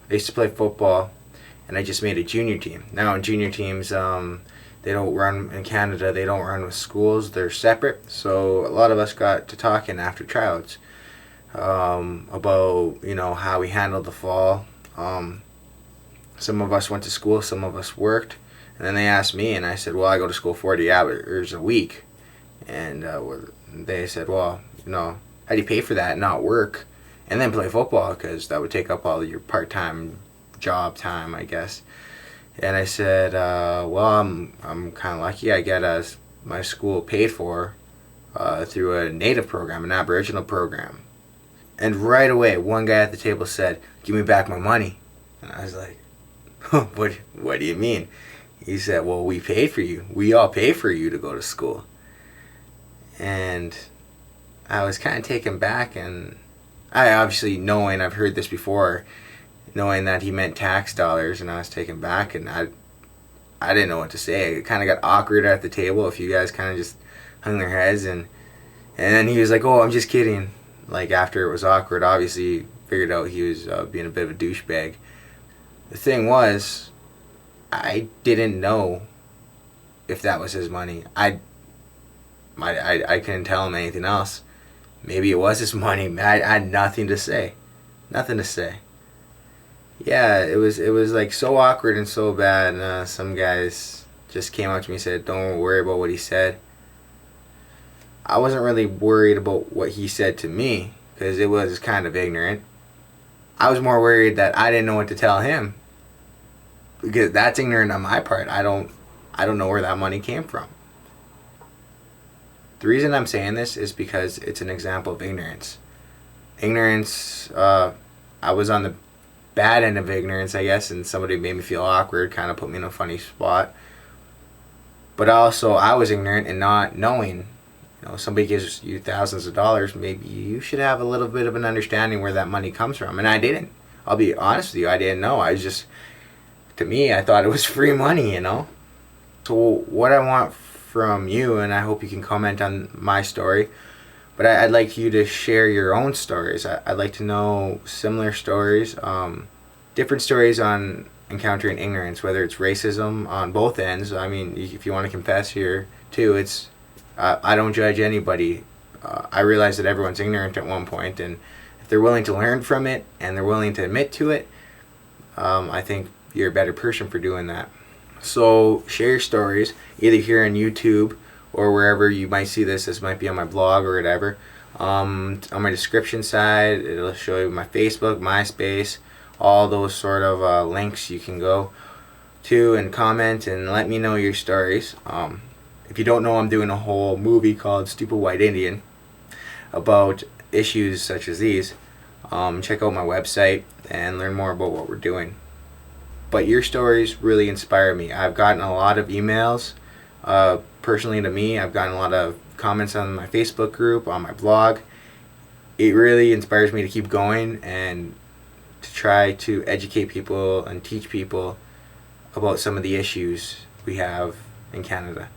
I used to play football, and I just made a junior team. Now in junior teams, they don't run in Canada. They don't run with schools. They're separate. So a lot of us got to talking after tryouts about how we handled the fall. Some of us went to school. Some of us worked. And then they asked me, and I said, well, I go to school 40 hours a week. And they said, well, how do you pay for that and not work and then play football? Because that would take up all of your part-time job time, I guess. And I said, well, I'm kind of lucky. I get my school paid for through a native program, an Aboriginal program. And right away, one guy at the table said, give me back my money. And I was like, what do you mean? He said, well, we paid for you. We all pay for you to go to school. And I was kind of taken back, and I obviously, knowing I've heard this before, knowing that he meant tax dollars, and I was taken back, and I didn't know what to say. It kind of got awkward at the table. A few guys kind of just hung their heads, and then he was like, oh, I'm just kidding. Like, after it was awkward, obviously figured out he was being a bit of a douchebag. The thing was, I didn't know if that was his money. I couldn't tell him anything else. Maybe it was his money. I had nothing to say. Nothing to say. Yeah, it was like so awkward and so bad. And some guys just came up to me and said, don't worry about what he said. I wasn't really worried about what he said to me because it was kind of ignorant. I was more worried that I didn't know what to tell him because that's ignorant on my part. I don't know where that money came from. The reason I'm saying this is because it's an example of ignorance. Ignorance, I was on the bad end of ignorance, I guess, and somebody made me feel awkward, kind of put me in a funny spot. But also, I was ignorant in not knowing. Somebody gives you thousands of dollars, maybe you should have a little bit of an understanding where that money comes from. And I didn't. I'll be honest with you, I didn't know. To me, I thought it was free money, So what I want from you, and I hope you can comment on my story, but I'd like you to share your own stories. I'd like to know similar stories, different stories on encountering ignorance, whether it's racism on both ends. I mean, if you want to confess here too, I don't judge anybody. I realize that everyone's ignorant at one point, and if they're willing to learn from it and they're willing to admit to it, I think you're a better person for doing that. So share your stories, either here on YouTube or wherever you might see this. This might be on my blog or whatever. On my description side, it'll show you my Facebook, MySpace, all those sort of links you can go to and comment and let me know your stories. If you don't know, I'm doing a whole movie called Stupid White Indian about issues such as these. Check out my website and learn more about what we're doing. But your stories really inspire me. I've gotten a lot of emails personally to me. I've gotten a lot of comments on my Facebook group, on my blog. It really inspires me to keep going and to try to educate people and teach people about some of the issues we have in Canada.